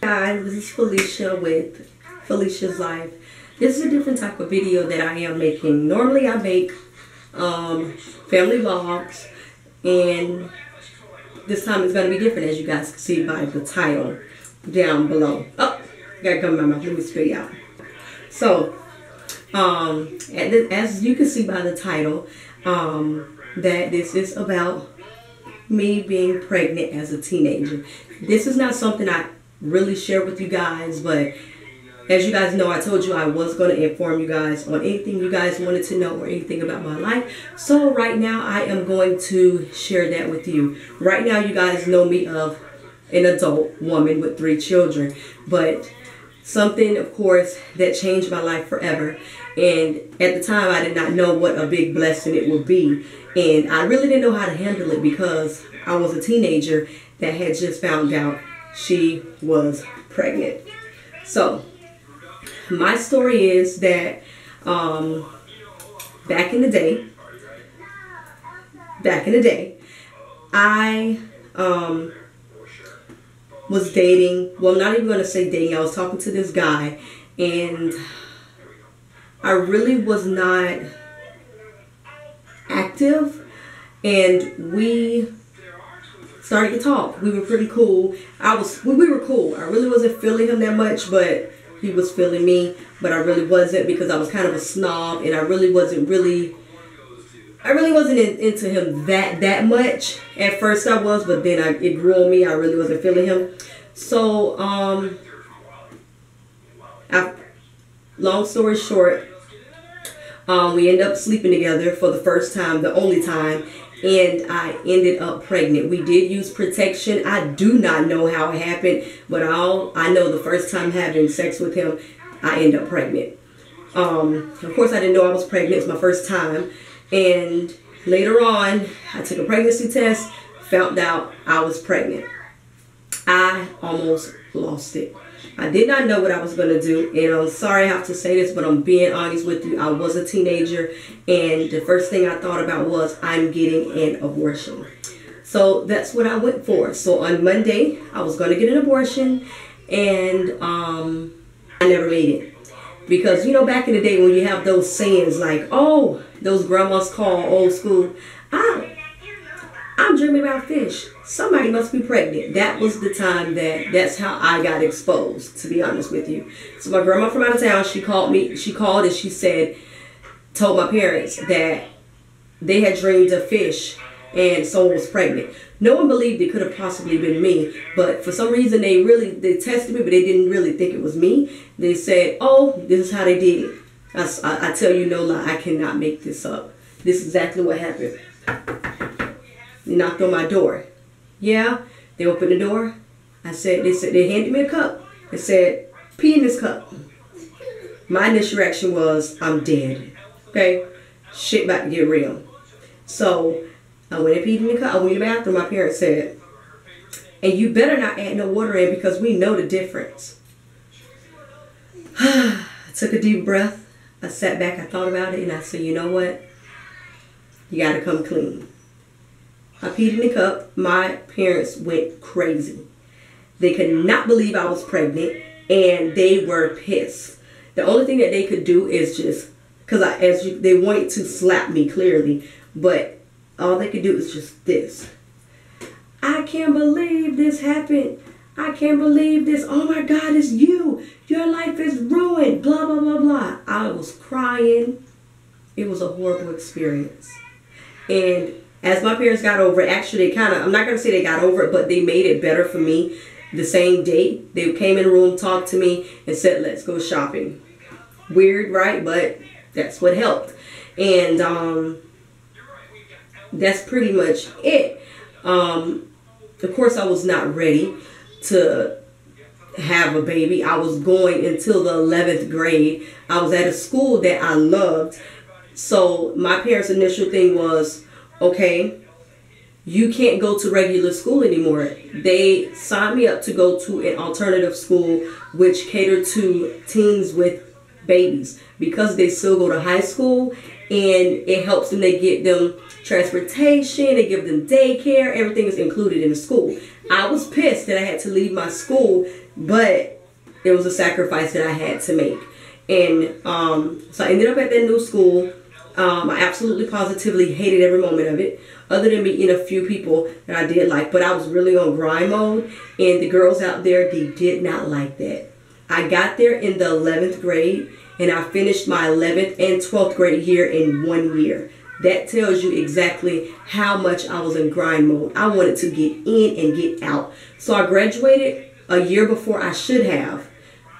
Guys, this is Phylicia with Phylicia's Life. This is a different type of video that I am making. Normally I make family vlogs, and this time it's going to be different, as you guys can see by the title down below. Oh, gotta come in my mouth. Let me spit it out. So, as you can see by the title, that this is about me being pregnant as a teenager. This is not something I really share with you guys, but as you guys know, I told you I was going to inform you guys on anything you guys wanted to know or anything about my life. So right now I am going to share that with you. Right now you guys know me of an adult woman with 3 children, but something, of course, that changed my life forever. And at the time I did not know what a big blessing it would be, and I really didn't know how to handle it because I was a teenager that had just found out she was pregnant. So my story is that back in the day, I was dating, well, not even going to say dating, I was talking to this guy, and I really was not active, and we started to talk. We were pretty cool. We were cool. I really wasn't feeling him that much, but he was feeling me, but I really wasn't, because I was kind of a snob, and I really wasn't into him that much. At first I was, but then it grew on me. I really wasn't feeling him. So long story short, we ended up sleeping together for the first time, the only time, and I ended up pregnant. We did use protection. I do not know how it happened, but I know the first time having sex with him, I ended up pregnant. Of course, I didn't know I was pregnant. It's my first time. And later on, I took a pregnancy test, found out I was pregnant. I almost lost it. I did not know what I was going to do, and I'm sorry I have to say this, but I'm being honest with you. I was a teenager, and the first thing I thought about was I'm getting an abortion. So that's what I went for. So on Monday, I was going to get an abortion, and I never made it. Because, you know, back in the day when you have those sayings like, oh, those grandmas call old school, I'm dreaming about fish. Somebody must be pregnant. That was the time that's how I got exposed, to be honest with you. So my grandma from out of town, she called and she said, told my parents that they had dreamed of fish and someone was pregnant. No one believed it could have possibly been me, but for some reason they tested me, but they didn't really think it was me. They said, oh, this is how they did it. I tell you no lie, I cannot make this up. This is exactly what happened. They knocked on my door. Yeah, they opened the door. They handed me a cup. They said, pee in this cup. My initial reaction was, I'm dead. Okay? Shit about to get real. So I went and peed in the cup. I went to the bathroom. My parents said, and you better not add no water in because we know the difference. I took a deep breath. I sat back. I thought about it, and I said, you know what? You got to come clean. I peed in the cup. My parents went crazy. They could not believe I was pregnant, and they were pissed. The only thing that they could do is just, because they wanted to slap me clearly, but all they could do is just this. I can't believe this happened. I can't believe this. Oh my God, it's you. Your life is ruined. Blah, blah, blah, blah. I was crying. It was a horrible experience. And as my parents got over it, actually I'm not going to say they got over it, but they made it better for me the same day. They came in the room, talked to me, and said, let's go shopping. Weird, right? But that's what helped. And that's pretty much it. Of course, I was not ready to have a baby. I was going until the 11th grade. I was at a school that I loved. So my parents' initial thing was, okay, you can't go to regular school anymore. They signed me up to go to an alternative school which catered to teens with babies, because they still go to high school, and it helps them. They get them transportation, they give them daycare, everything is included in the school. I was pissed that I had to leave my school, but it was a sacrifice that I had to make. And so I ended up at that new school. I absolutely positively hated every moment of it, other than meeting a few people that I did like. But I was really on grind mode, and the girls out there, they did not like that. I got there in the 11th grade, and I finished my 11th and 12th grade year in 1 year. That tells you exactly how much I was in grind mode. I wanted to get in and get out. So I graduated a year before I should have.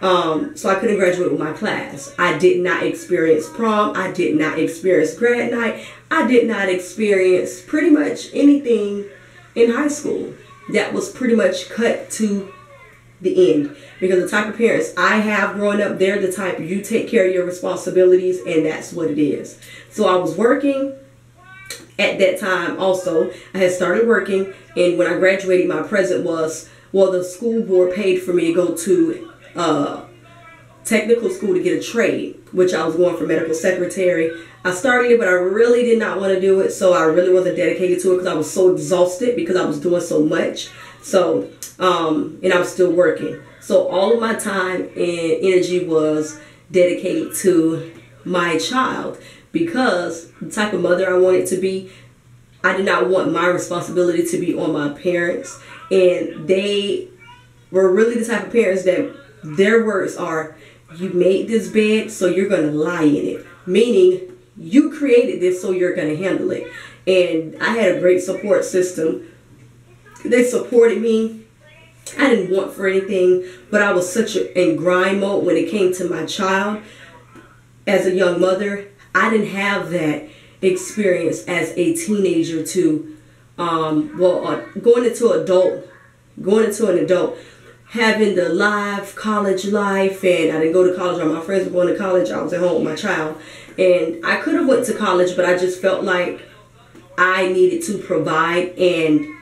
So I couldn't graduate with my class. I did not experience prom. I did not experience grad night. I did not experience pretty much anything in high school. That was pretty much cut to the end. Because the type of parents I have growing up, they're the type you take care of your responsibilities, and that's what it is. So I was working at that time also. I had started working, and when I graduated, my present was, well, the school board paid for me to go to technical school to get a trade, which I was going for medical secretary. I started it, but I really did not want to do it, so I really wasn't dedicated to it because I was so exhausted because I was doing so much. So, and I was still working. So all of my time and energy was dedicated to my child, because the type of mother I wanted to be, I did not want my responsibility to be on my parents. And they were really the type of parents that their words are, you made this bed, so you're going to lie in it. Meaning, you created this, so you're going to handle it. And I had a great support system. They supported me. I didn't want for anything, but I was such in grind mode when it came to my child. As a young mother, I didn't have that experience as a teenager to, going into an adult, having the live college life. And I didn't go to college. All my friends were going to college. I was at home with my child. And I could have went to college, but I just felt like I needed to provide. And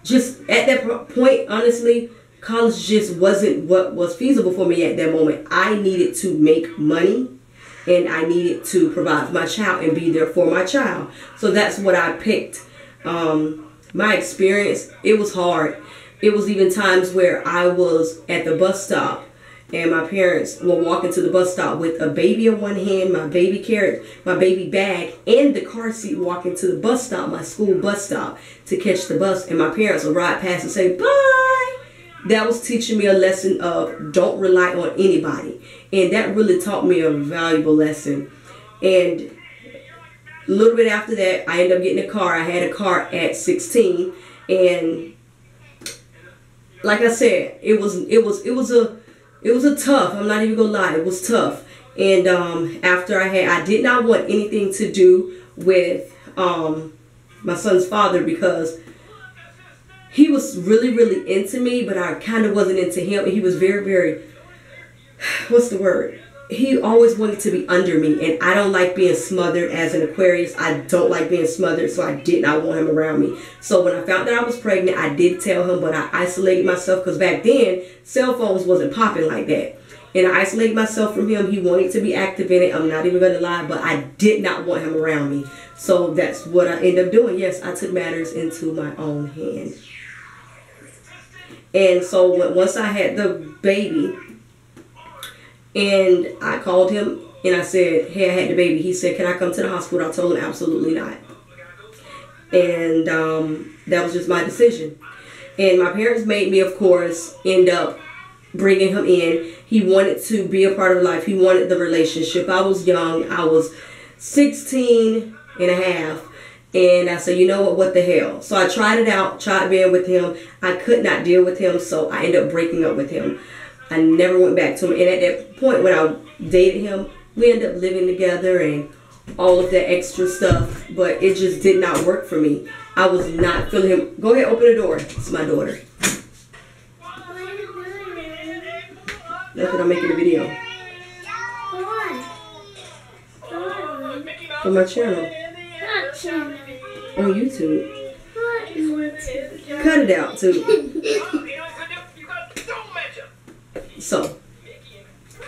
just at that point, honestly, college just wasn't what was feasible for me at that moment. I needed to make money, and I needed to provide for my child and be there for my child. So that's what I picked. My experience, it was hard. It was even times where I was at the bus stop, and my parents were walking to the bus stop with a baby in one hand, my baby carrot, my baby bag, and the car seat, walking to the bus stop, my school bus stop, to catch the bus. And my parents would ride past and say, bye. That was teaching me a lesson of don't rely on anybody. And that really taught me a valuable lesson. And a little bit after that, I ended up getting a car. I had a car at 16. And like I said, it was a tough, I'm not even gonna lie, it was tough. And after I did not want anything to do with my son's father, because he was really, really into me, but I kind of wasn't into him. And he was very, very, what's the word? He always wanted to be under me, and I don't like being smothered. As an Aquarius, I don't like being smothered, so I did not want him around me. So when I found that I was pregnant, I did tell him, but I isolated myself, because back then, cell phones wasn't popping like that. And I isolated myself from him. He wanted to be active in it. I'm not even going to lie, but I did not want him around me. So that's what I ended up doing. Yes, I took matters into my own hands. And so once I had the baby, and I called him and I said, hey, I had the baby. He said, can I come to the hospital? I told him absolutely not. And that was just my decision. And my parents made me, of course, end up bringing him in. He wanted to be a part of life. He wanted the relationship. I was young. I was 16 and a half. And I said, you know what the hell? So I tried it out, tried being with him. I could not deal with him, so I ended up breaking up with him. I never went back to him. And at that point when I dated him, we ended up living together and all of that extra stuff. But it just did not work for me. I was not feeling him. Go ahead, open the door. It's my daughter. Nothing, I'm making a video. For my channel. On YouTube. Cut it out too. So,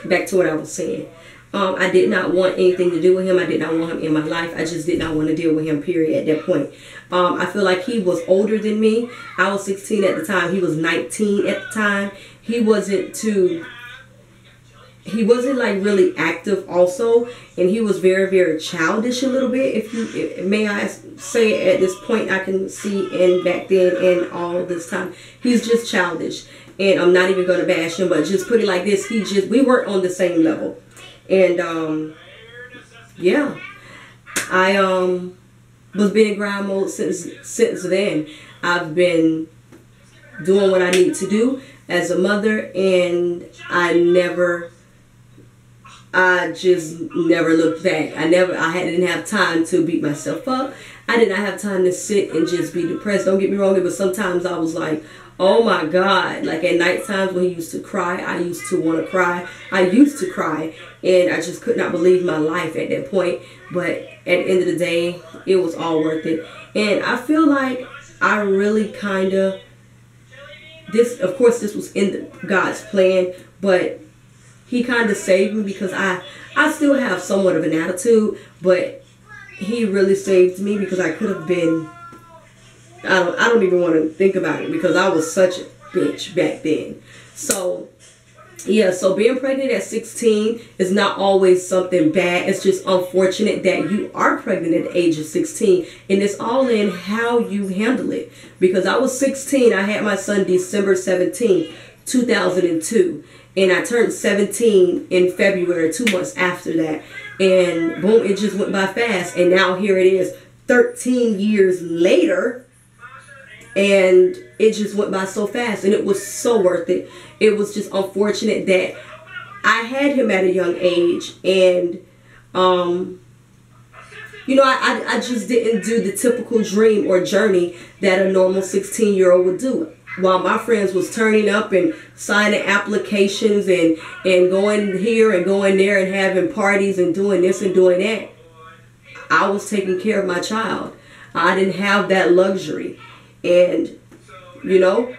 back to what I was saying. I did not want anything to do with him. I did not want him in my life. I just did not want to deal with him, period, at that point. I feel like he was older than me. I was 16 at the time. He was 19 at the time. He wasn't like really active also, and he was very, very childish a little bit, if may I say, at this point I can see, and back then and all this time, he's just childish. And I'm not even going to bash him, but just put it like this, we weren't on the same level. And yeah, I was been in grind mode since then. I've been doing what I need to do as a mother, and I just never looked back. I didn't have time to beat myself up. I did not have time to sit and just be depressed. Don't get me wrong, but sometimes I was like, oh my God. Like at night times when he used to cry, I used to want to cry. I used to cry, and I just could not believe my life at that point. But at the end of the day, it was all worth it. And I feel like I really kind of, of course this was in God's plan, but he kind of saved me, because I still have somewhat of an attitude, but he really saved me, because I could have been, I don't even want to think about it, because I was such a bitch back then. So yeah, so being pregnant at 16 is not always something bad. It's just unfortunate that you are pregnant at the age of 16, and it's all in how you handle it. Because I was 16, I had my son December 17th, 2002. And I turned 17 in February, 2 months after that. And boom, it just went by fast. And now here it is, 13 years later. And it just went by so fast. And it was so worth it. It was just unfortunate that I had him at a young age. And, you know, I just didn't do the typical dream or journey that a normal 16-year-old would do. While my friends was turning up and signing applications and going here and going there and having parties and doing this and doing that, I was taking care of my child. I didn't have that luxury. And, you know,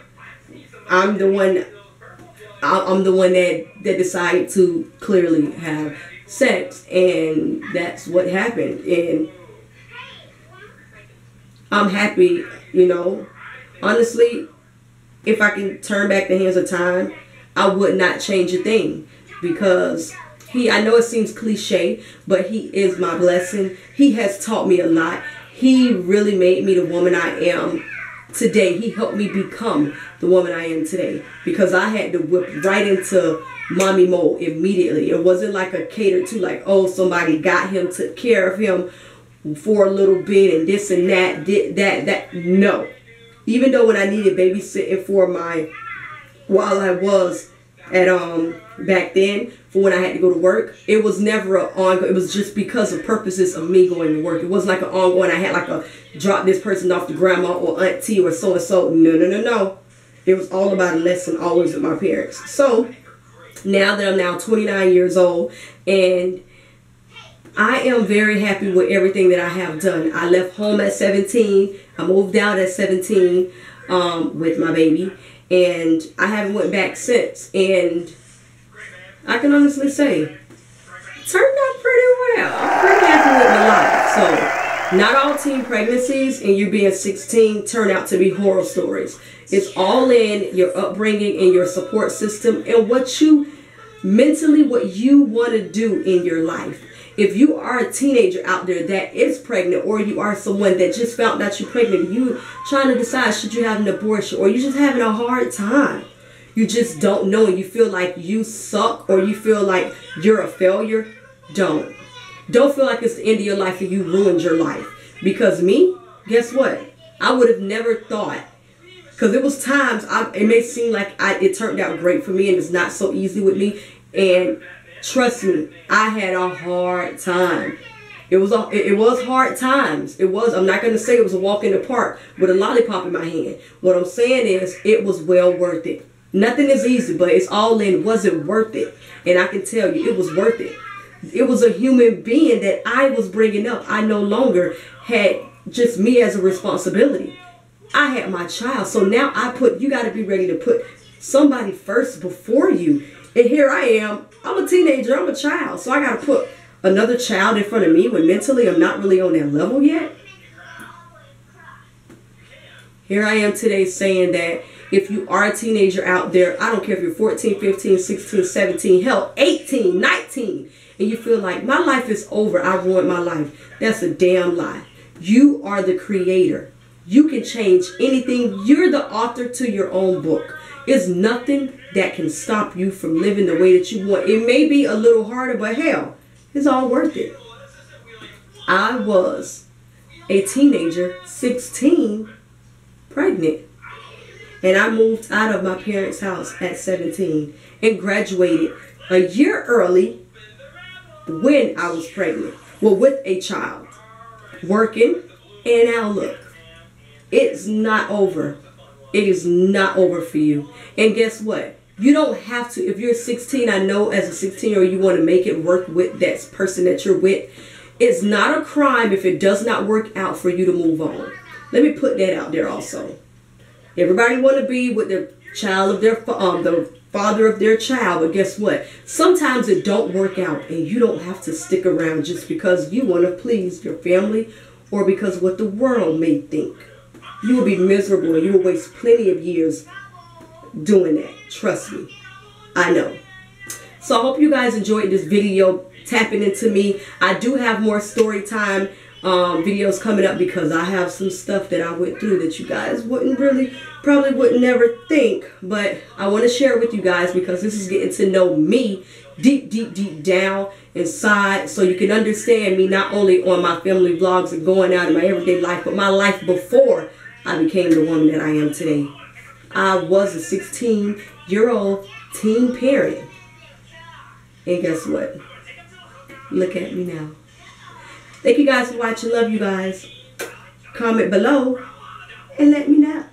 I'm the one that decided to clearly have sex. And that's what happened. And I'm happy, you know, honestly. If I can turn back the hands of time, I would not change a thing, because I know it seems cliche, but he is my blessing. He has taught me a lot. He really made me the woman I am today. He helped me become the woman I am today, because I had to whip right into mommy mode immediately. It wasn't like a catered to, like, oh, somebody got him, took care of him for a little bit and this and that, did that. No. Even though when I needed babysitting while I was at, back then, for when I had to go to work, it was never an ongoing. It was just because of purposes of me going to work. It wasn't like an ongoing, I had like a drop this person off to grandma or auntie or so-and-so. No. It was all about a lesson, always with my parents. So now that I'm now 29 years old, and I am very happy with everything that I have done. I left home at 17. I moved out at 17 with my baby. And I haven't went back since. And I can honestly say, it turned out pretty well. I'm pretty happy with my life. So, not all teen pregnancies and you being 16 turn out to be horror stories. It's all in your upbringing and your support system and what you want to do in your life. If you are a teenager out there that is pregnant, or you are someone that just found out you're pregnant, you trying to decide should you have an abortion, or you're just having a hard time, you just don't know and you feel like you suck, or you feel like you're a failure, don't feel like it's the end of your life and you ruined your life. Because me, guess what? I would have never thought, because it was times, it may seem like it turned out great for me and it's not so easy with me. And trust me, I had a hard time. It was hard times. It was. I'm not going to say it was a walk in the park with a lollipop in my hand. What I'm saying is it was well worth it. Nothing is easy, but it's all in. Was it worth it? And I can tell you, it was worth it. It was a human being that I was bringing up. I no longer had just me as a responsibility. I had my child. So now you got to be ready to put somebody first before you. And here I am. I'm a teenager. I'm a child. So I got to put another child in front of me when mentally I'm not really on that level yet. Here I am today saying that if you are a teenager out there, I don't care if you're 14, 15, 16, 17, hell, 18, 19, and you feel like my life is over, I ruined my life. That's a damn lie. You are the creator. You can change anything. You're the author to your own book. It's nothing that can stop you from living the way that you want. It may be a little harder, but hell, it's all worth it. I was a teenager, 16, pregnant. And I moved out of my parents' house at 17 and graduated a year early when I was pregnant. Well, with a child. Working, and now look. It's not over. It is not over for you. And guess what? You don't have to. If you're 16, I know as a 16-year-old you want to make it work with that person that you're with. It's not a crime if it does not work out for you to move on. Let me put that out there also. Everybody want to be with the child of their the father of their child, but guess what? Sometimes it don't work out, and you don't have to stick around just because you want to please your family or because what the world may think. You will be miserable, and you will waste plenty of years doing that. Trust me, I know. So I hope you guys enjoyed this video, tapping into me. I do have more story time videos coming up because I have some stuff that I went through that you guys probably wouldn't never think, but I want to share it with you guys because this is getting to know me deep down inside, so you can understand me not only on my family vlogs and going out in my everyday life, but my life before I became the woman that I am today. I was a 16-year-old teen parent, and guess what? Look at me now. Thank you guys for watching. Love you guys. Comment below and let me know.